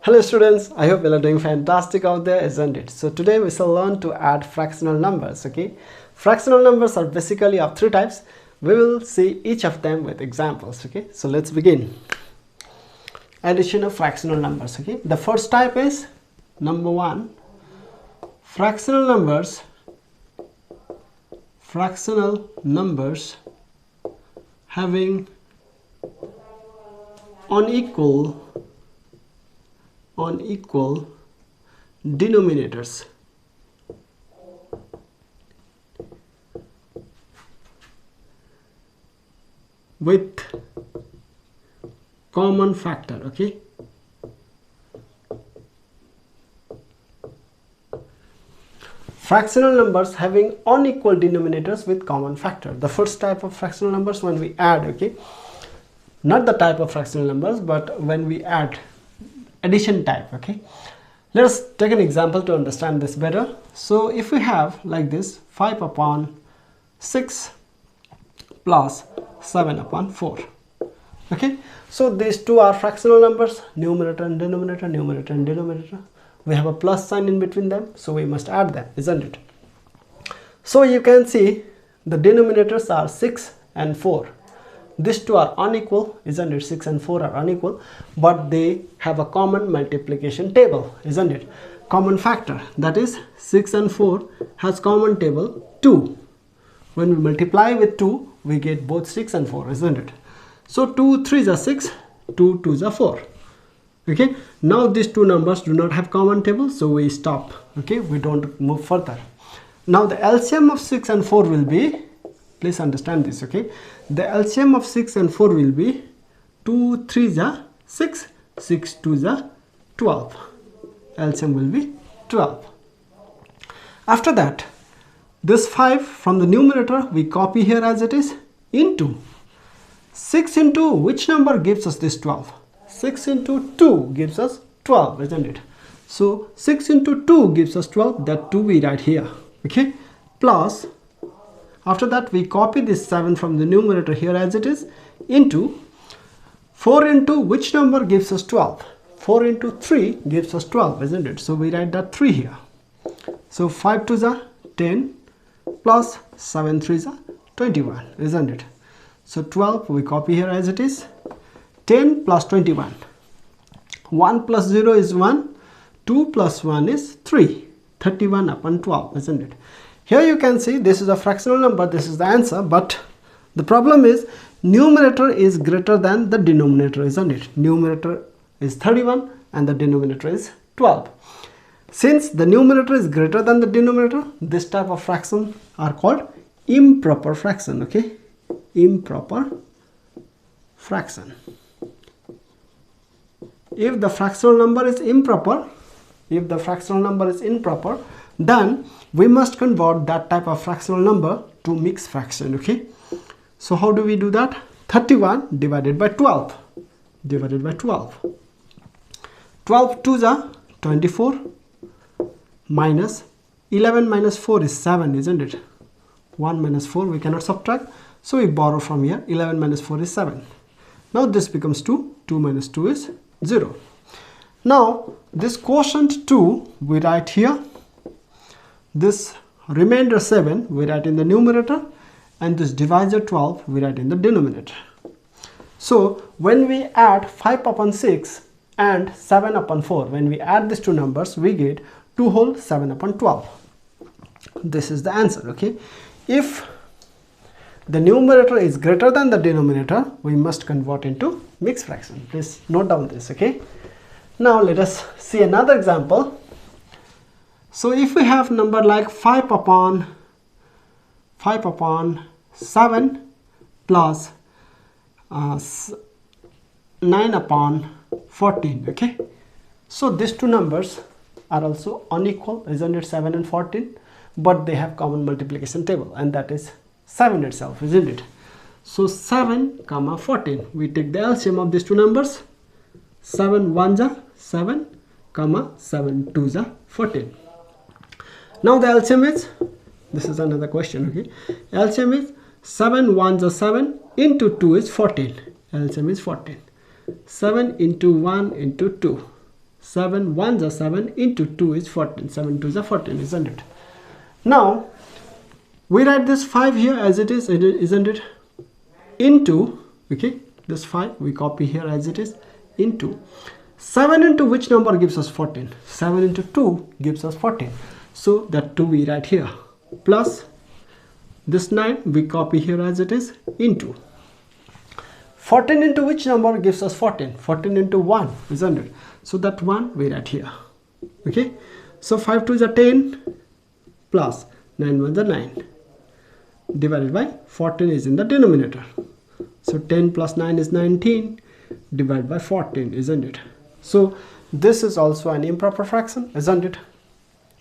Hello students, I hope you are doing fantastic out there, isn't it? So today we shall learn to add fractional numbers, okay? Fractional numbers are basically of three types. We will see each of them with examples, okay? So let's begin. Addition of fractional numbers, okay? The first type is number one, fractional numbers having unequal denominators. With common factor, okay? Fractional numbers having unequal denominators with common factor. The first type of fractional numbers when we add, okay? Not the type of fractional numbers, but when we add addition type, okay? Let us take an example to understand this better. So if we have like this 5 upon 6 plus 7 upon 4, okay? So these two are fractional numbers, numerator and denominator, numerator and denominator. We have a plus sign in between them, so we must add them, isn't it? So you can see the denominators are 6 and 4. These two are unequal, isn't it? 6 and 4 are unequal, but they have a common multiplication table, isn't it? Common factor, that is 6 and 4 has common table 2. When we multiply with 2, we get both 6 and 4, isn't it? So 2 3s are 6, 2 2s are 4. Okay, now these two numbers do not have common table, so we stop, okay? We don't move further. Now the LCM of 6 and 4 will be, please understand this, okay? The LCM of 6 and 4 will be 2 3s are 6, 6 2s are 12. LCM will be 12. After that, this 5 from the numerator we copy here as it is into 6 into which number gives us this 12? 6 into 2 gives us 12, isn't it? So 6 into 2 gives us 12, that 2 we write here, okay? Plus, after that we copy this 7 from the numerator here as it is into 4 into which number gives us 12? 4 into 3 gives us 12, isn't it? So we write that 3 here. So 5 2s are 10 plus 7 3s are 21, isn't it? So 12 we copy here as it is. 10 plus 21. 1 plus 0 is 1. 2 plus 1 is 3. 31 upon 12, isn't it? Here you can see this is a fractional number. This is the answer. But the problem is numerator is greater than the denominator, isn't it? Numerator is 31 and the denominator is 12. Since the numerator is greater than the denominator, this type of fraction are called improper fraction, okay? Improper fraction. If the fractional number is improper, then we must convert that type of fractional number to mixed fraction, okay? So how do we do that? 31 divided by 12. 12 2s are 24 minus 11 minus 4 is 7, isn't it? 1 minus 4 we cannot subtract, so we borrow from here. 11 minus 4 is 7. Now this becomes 2. 2 minus 2 is 0. Now this quotient 2 we write here, this remainder 7 we write in the numerator, and this divisor 12 we write in the denominator. So when we add 5 upon 6 and 7 upon 4, when we add these two numbers we get 2 whole 7 upon 12. This is the answer, okay? If the numerator is greater than the denominator, we must convert into mixed fraction. Please note down this, okay? Now let us see another example. So if we have number like 5 upon 7 plus 9 upon 14, okay? So these two numbers are also unequal, isn't it? 7 and 14, but they have common multiplication table, and that is 7 itself, isn't it? So 7 comma 14, we take the LCM of these two numbers. 7 1s are 7 comma 7 2s are 14. Now the LCM is This is another question. Okay, LCM is 7 ones are 7 into 2 is 14. LCM is 14. 7 into 1 into 2. 7 ones are 7 into 2 is 14. 7 twos are 14, isn't it? Now we write this 5 here as it is, isn't it? Into, okay, this 5 we copy here as it is, into 7 into which number gives us 14? 7 into 2 gives us 14. So that 2 we write here, plus this 9 we copy here as it is, into 14 into which number gives us 14? 14 into 1, isn't it? So that 1 we write here. Okay, so 5 2s are 10 plus 9 1s are 9 divided by 14 is in the denominator. So 10 plus 9 is 19 divided by 14, isn't it? So this is also an improper fraction, isn't it?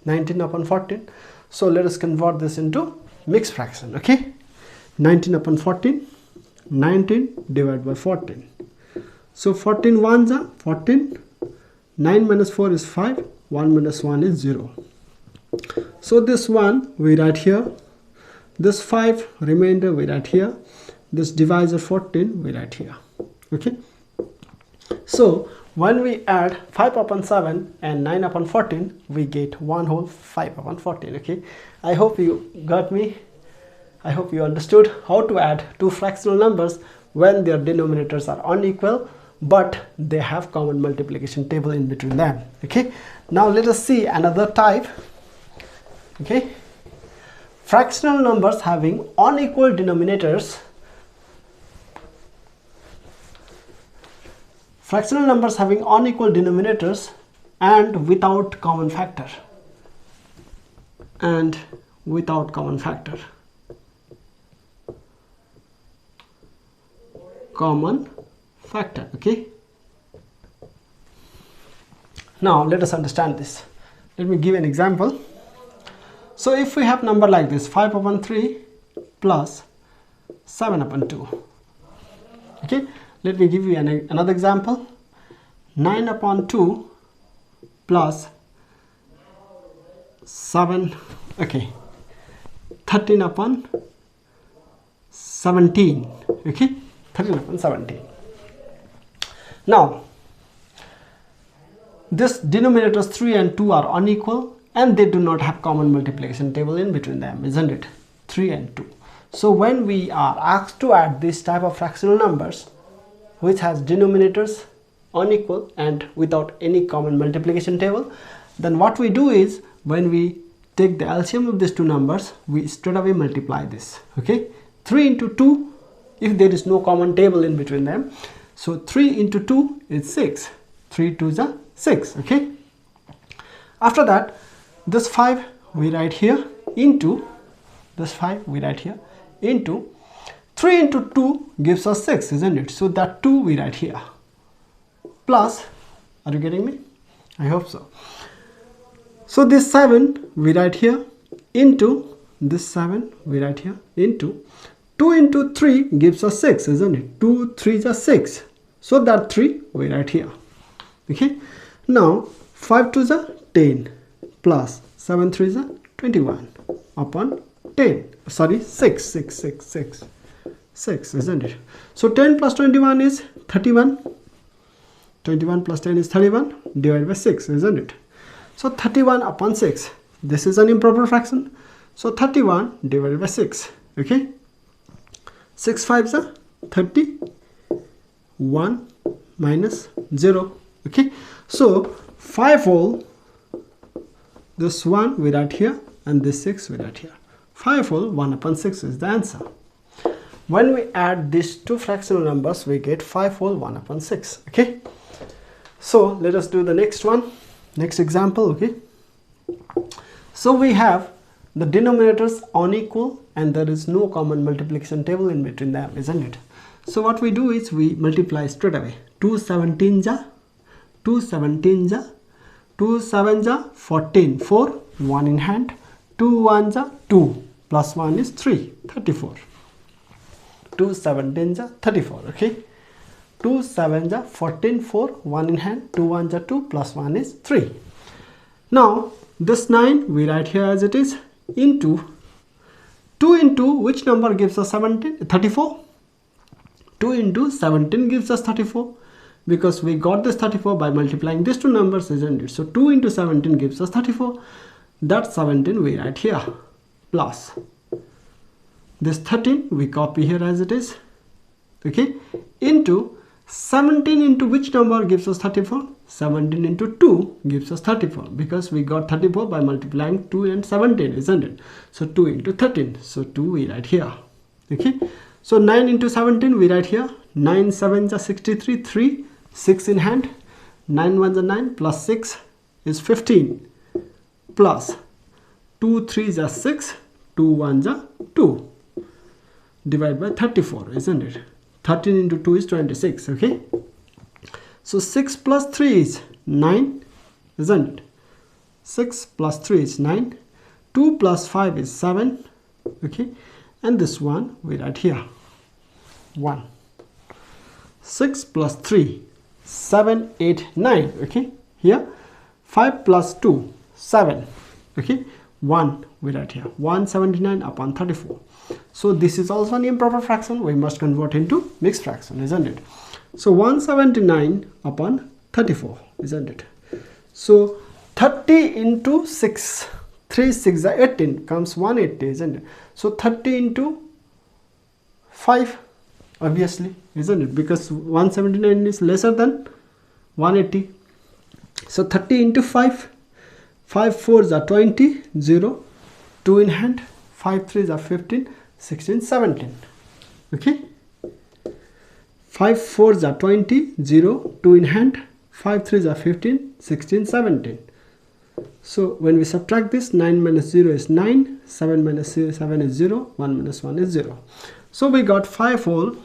19 upon 14. So let us convert this into mixed fraction. Okay, 19 upon 14, 19 divided by 14. So 14 ones are 14, 9 minus 4 is 5, 1 minus 1 is 0. So this 1 we write here, this 5 remainder we write here, this divisor 14 we write here. Okay, so when we add 5 upon 7 and 9 upon 14, we get 1 whole 5 upon 14. Okay, I hope you got me. I hope you understood how to add two fractional numbers when their denominators are unequal but they have common multiplication table in between them. Okay, now let us see another type. Okay, fractional numbers having unequal denominators. Fractional numbers having unequal denominators and without common factor. And without common factor. Common factor. Okay. Now let us understand this. Let me give an example. So if we have number like this, 5 upon 3 plus 7 upon 2. Okay. Let me give you another example. 9 upon 2 plus 7, okay, 13 upon 17, okay, 13 upon 17. Now, this denominators 3 and 2 are unequal and they do not have common multiplication table in between them, isn't it? 3 and 2. So when we are asked to add this type of fractional numbers, which has denominators unequal and without any common multiplication table, then what we do is when we take the LCM of these two numbers, we straight away multiply this. Okay, 3 into 2 if there is no common table in between them. So 3 into 2 is 6. 3 2s are 6. Okay, after that this 5 we write here into this 5 we write here into 3 into 2 gives us 6, isn't it? So that 2 we write here plus, are you getting me? I hope so. So this 7 we write here into this 7 we write here into 2 into 3 gives us 6, isn't it? 2 3s are 6. So that 3 we write here. Okay. Now 5 2s are 10 plus 7 3s are 21 upon 10. Sorry, 6, isn't it? So 10 plus 21 is 31. 21 plus 10 is 31 divided by 6, isn't it? So 31 upon 6. This is an improper fraction. So 31 divided by 6. Okay. 6 5s are 30. 1 minus 0. Okay. So 5 whole, this 1 we write here and this 6 we write here. 5 whole 1 upon 6 is the answer. When we add these two fractional numbers, we get 5 whole 1 upon 6. Okay. So let us do the next one, next example. Okay. So we have the denominators unequal and there is no common multiplication table in between them, isn't it? So what we do is we multiply straight away. 2 17 ja, 2 17 ja, 2 7 ja, 14, 4, 1 in hand, 2 1 ja, 2 plus 1 is 3, 34. 2 17 ja, 34. Okay. 2 7 ja, 14, 4, 1 in hand, 2 1 ja, 2 plus 1 is 3. Now this 9 we write here as it is into 2 into which number gives us 34? 2 into 17 gives us 34, because we got this 34 by multiplying these two numbers, isn't it? So 2 into 17 gives us 34. That 17 we write here, plus this 13 we copy here as it is, okay, into 17 into which number gives us 34? 17 into 2 gives us 34, because we got 34 by multiplying 2 and 17, isn't it? So 2 into 13, so 2 we write here, okay. So 9 into 17 we write here, 9 7s are 63, 3, 6 in hand, 9 1s are 9, plus 6 is 15, plus 2 3s are 6, 2 1s are 2, divided by 34, isn't it? 13 into 2 is 26, okay. So 6 plus 3 is 9, isn't it? 6 plus 3 is 9, 2 plus 5 is 7, okay, and this one we write here, 1. 6 plus 3, 7, 8, 9, okay, here 5 plus 2, 7, okay, 1 we write here, 179 upon 34. So this is also an improper fraction, we must convert into mixed fraction, isn't it? So 179 upon 34, isn't it? So 30 into 6, 3 6 are 18, comes 180, isn't it? So 30 into 5, obviously, isn't it? Because 179 is lesser than 180. So 30 into 5, 5 4s are 20, 0, 2 in hand, 5 3s are 15, 16, 17, okay. 5 4s are 20, 0, 2 in hand, 5 3s are 15, 16, 17. So when we subtract this, 9 minus 0 is 9, 7 minus 7 is 0, 1 minus 1 is 0. So we got 5 whole,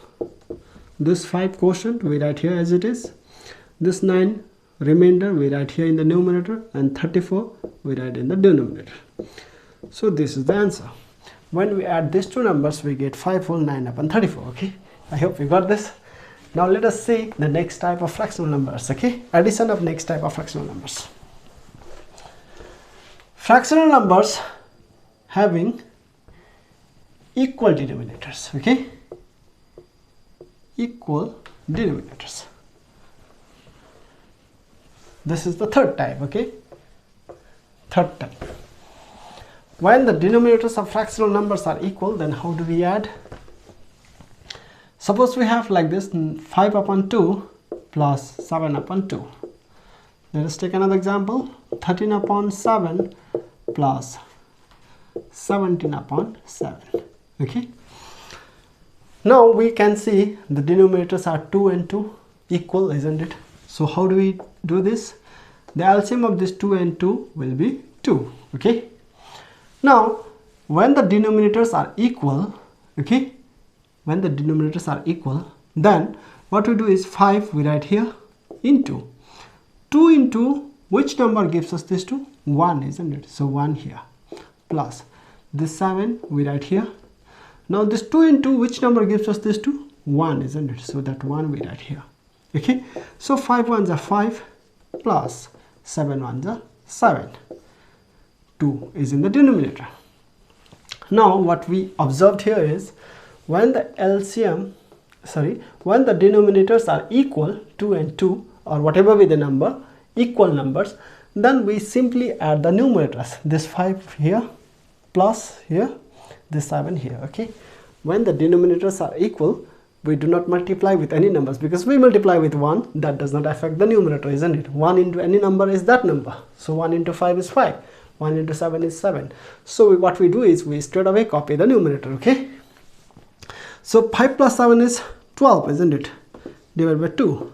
this 5 quotient we write here as it is, this 9 remainder we write here in the numerator, and 34 we write in the denominator. So this is the answer. When we add these two numbers, we get 5 whole 9 upon 34, okay. I hope you got this. Now let us see the next type of fractional numbers, okay. Addition of next type of fractional numbers. Fractional numbers having equal denominators, okay. Equal denominators. This is the third type, okay. Third type. When the denominators of fractional numbers are equal, then how do we add? Suppose we have like this, 5 upon 2 plus 7 upon 2. Let us take another example, 13 upon 7 plus 17 upon 7, okay. Now we can see the denominators are 2 and 2 equal, isn't it? So how do we do this? The LCM of this 2 and 2 will be 2, okay. Now when the denominators are equal, okay, when the denominators are equal, then what we do is 5 we write here into 2 into which number gives us this 2? 1, isn't it? So 1 here, plus this 7 we write here. Now this 2 into which number gives us this 2? 1, isn't it? So that 1 we write here, okay. So 5 1s are 5 plus 7 1s are 7. 2 is in the denominator. Now what we observed here is when the when the denominators are equal, 2 and 2, or whatever be the number, equal numbers, then we simply add the numerators. This 5 here plus here, this 7 here, okay. When the denominators are equal, we do not multiply with any numbers, because we multiply with 1, that does not affect the numerator, isn't it? 1 into any number is that number. So 1 into 5 is 5. 1 into 7 is 7. So what we do is we straight away copy the numerator, okay. So 5 plus 7 is 12, isn't it? Divided by 2.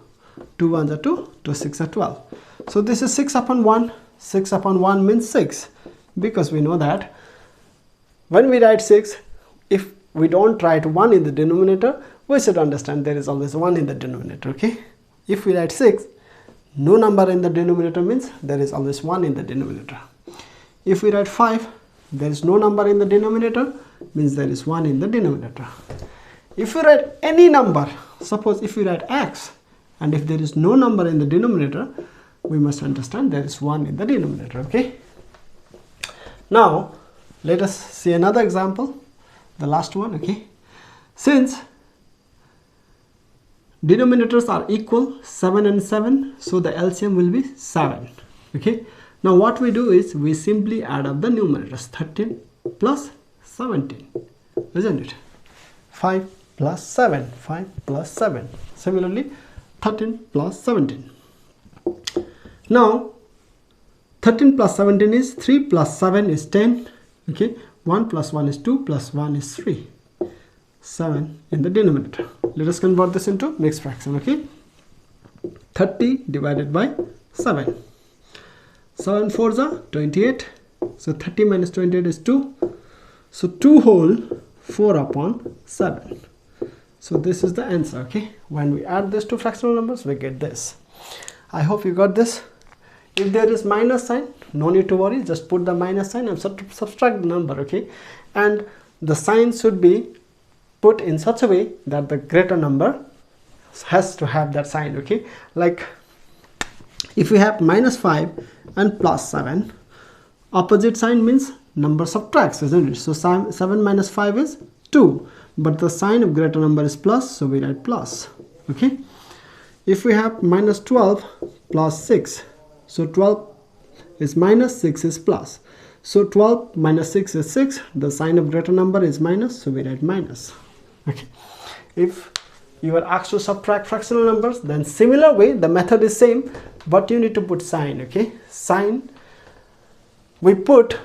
2 1s are 2, 2 6 are 12. So this is 6 upon 1. 6 upon 1 means 6, because we know that when we write 6, if we don't write 1 in the denominator, we should understand there is always 1 in the denominator, okay. If we write 6, no number in the denominator means there is always 1 in the denominator. If we write 5, there is no number in the denominator, means there is 1 in the denominator. If we write any number, suppose if we write x, and if there is no number in the denominator, we must understand there is 1 in the denominator, okay. Now let us see another example. the last one. Okay, since denominators are equal, 7 and 7, so the LCM will be 7. Okay, now what we do is we simply add up the numerators. 13 plus 17, isn't it? 5 plus 7, 5 plus 7. Similarly, 13 plus 17. Now 13 plus 17 is 3 plus 7 is 10. Okay, 1 plus 1 is 2 plus 1 is 3. 7 in the denominator. Let us convert this into mixed fraction. Okay, 30 divided by 7. 7 4s are 28. So 30 minus 28 is 2. So 2 whole 4 upon 7. So this is the answer. Okay, when we add these two fractional numbers, we get this. I hope you got this. If there is minus sign, no need to worry, just put the minus sign and subtract the number. Okay, and the sign should be put in such a way that the greater number has to have that sign. Okay, like if we have minus 5 and plus 7, opposite sign means number subtracts, isn't it? So 7 minus 5 is 2, but the sign of greater number is plus, so we write plus. Okay, if we have minus 12 plus 6, so 12 is minus, 6 is plus. So 12 minus 6 is 6. The sign of greater number is minus, so we write minus. Okay. If you are asked to subtract fractional numbers, then similar way the method is same, but you need to put sign. Okay, sign we put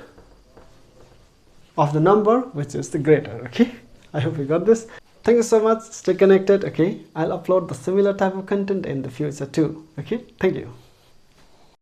of the number which is the greater. Okay, I hope you got this. Thank you so much. Stay connected. Okay, I'll upload the similar type of content in the future too. Okay, thank you.